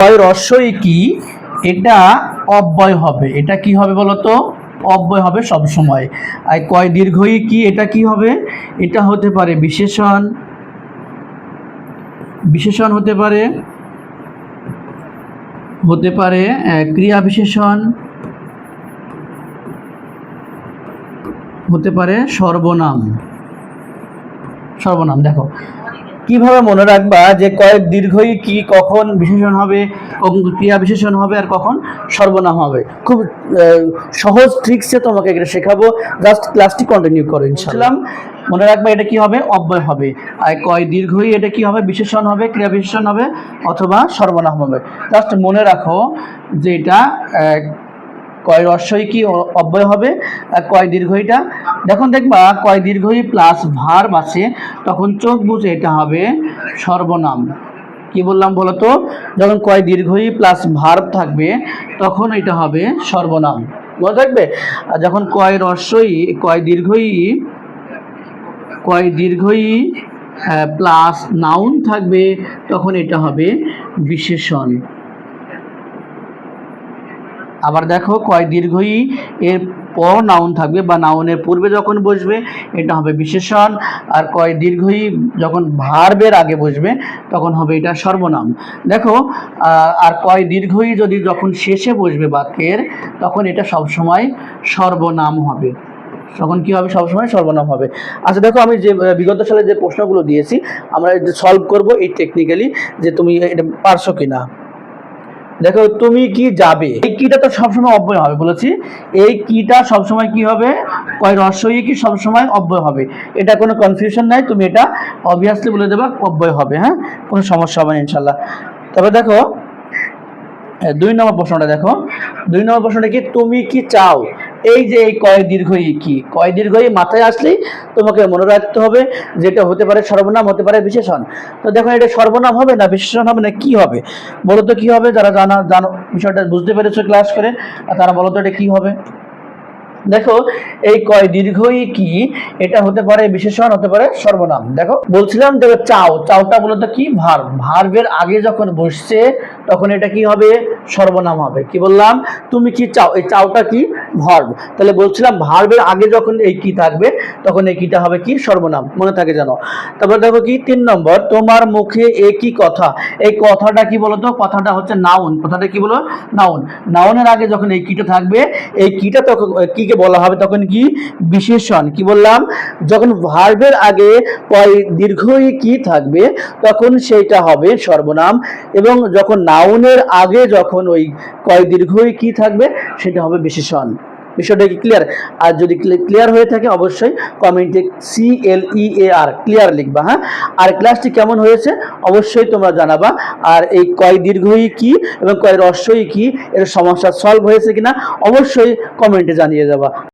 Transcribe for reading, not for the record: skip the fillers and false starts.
কয় রস্যই কি, এটা অব্যয় হবে। এটা কি হবে বলতো? অব্যয় হবে সব সময়। আর কয় দীর্ঘই কি, এটা কি হবে? এটা হতে পারে বিশেষণ, বিশেষণ হতে পারে, হতে পারে ক্রিয়া বিশেষণ, হতে পারে সর্বনাম। সর্বনাম দেখো কিভাবে মনে রাখবা যে কয়েক দীর্ঘই কি কখন বিশেষণ হবে, কখন ক্রিয়া বিশেষণ হবে, আর কখন সর্বনাম হবে। খুব সহজ ট্রিক্সে তোমাকে এটা শেখাবো, জাস্ট ক্লাসটি কন্টিনিউ করো ইনশাআল্লাহ। মনে রাখবা এটা কি হবে? অব্যয় হবে। আর কয় দীর্ঘই এটা কি হবে? বিশেষণ হবে, ক্রিয়া বিশেষণ হবে, অথবা সর্বনাম হবে। জাস্ট মনে রাখো যে এটা কয় রস্যই কি অব্যয় হবে, আর কয় দীর্ঘইটা। যখন দেখবা কয় দীর্ঘই প্লাস ভার্ব আছে, তখন চোখ বুঝে এটা হবে সর্বনাম। কি বললাম বলো তো? যখন কয় দীর্ঘই প্লাস ভার্ব থাকবে তখন এটা হবে সর্বনাম। মনে থাকবে? আর যখন কয় রস্যই, কয় দীর্ঘই প্লাস নাউন থাকবে তখন এটা হবে বিশেষণ। আবার দেখো কয় দীর্ঘই এর পর নাউন থাকবে বা নাউনের পূর্বে যখন বসবে এটা হবে বিশেষণ, আর কয় দীর্ঘই যখন ভার্বের আগে বসবে তখন হবে এটা সর্বনাম। দেখো আর কয় দীর্ঘই যদি যখন শেষে বসবে বাক্যের তখন এটা সবসময় সর্বনাম হবে। তখন কি হবে? সবসময় সর্বনাম হবে। আচ্ছা দেখো, আমি যে বিগত সালে যে প্রশ্নগুলো দিয়েছি আমরা সলভ করব এই টেকনিক্যালি, যে তুমি এটা পারছো কিনা। দেখো তুমি কি যাবে, এই কিটা তো সবসময় অব্যয় হবে বলেছি। এই কিটা সবসময় কি হবে? কয় রস্যই কি সবসময় অব্যয় হবে। এটা কোনো কনফিউশন নাই, তুমি এটা অবভিয়াসলি বলে দেবা অব্যয় হবে। হ্যাঁ, কোনো সমস্যা হবে না ইনশাল্লাহ। তবে দেখো 2 নম্বর প্রশ্নটা দেখো। 2 নম্বর প্রশ্নটা কি? তুমি কি চাও। এই যে এই কয় দীর্ঘই কি, কয় দীর্ঘই মাথায় আসলেই তোমাকে মনে রাখতে হবে যেটা হতে পারে সর্বনাম, হতে পারে বিশেষণ। তো দেখো এটা সর্বনাম হবে না বিশেষণ হবে না কি হবে বলো তো? কি হবে? যারা জানো বিষয়টা বুঝতে পেরেছো ক্লাস করে, তারা বলো তো এটা কি হবে। দেখো এই কয় দীর্ঘই কি, এটা হতে পারে বিশেষণ, হতে পারে সর্বনাম। দেখো বলছিলাম দেখো চাও, চাওটা বলতো কি? ভার্ব। ভার্বের আগে যখন বসছে তখন এটা কি হবে? সর্বনাম হবে। কি বললাম? তুমি কি চাও, এই চাওটা কি? ভার্ব। তাহলে বলছিলাম ভার্বের আগে যখন এই কি থাকবে তখন এই কিটা হবে কি? সর্বনাম। মনে থাকে জানো। তারপর দেখো কি 3 নম্বর, তোমার মুখে একই কথা। এই কথাটা কি বলতো? কথাটা হচ্ছে নাউন। কথাটা কি বলো? নাউন। নাউনের আগে যখন এই কিটা থাকবে, এই কিটা তখন কি কে বলা হবে? তখন কি? বিশেষণ। কি বললাম? যখন ভার্বের আগে কয় দীর্ঘই কি থাকবে তখন সেইটা হবে সর্বনাম, এবং যখন নাউনের আগে যখন ওই কয় দীর্ঘই কি থাকবে সেটা হবে বিশেষণ। বিষয়টা কি ক্লিয়ার? আর যদি ক্লিয়ার হয়ে থাকে অবশ্যই কমেন্টে CLEAR ক্লিয়ার লিখবা। হ্যাঁ, আর ক্লাসটি কেমন হয়েছে অবশ্যই তোমরা জানাবা। আর এই কয় দীর্ঘই কি এবং কয় রস্যই কি এর সমস্যা সলভ হয়েছে কিনা অবশ্যই কমেন্টে জানিয়ে যাবা।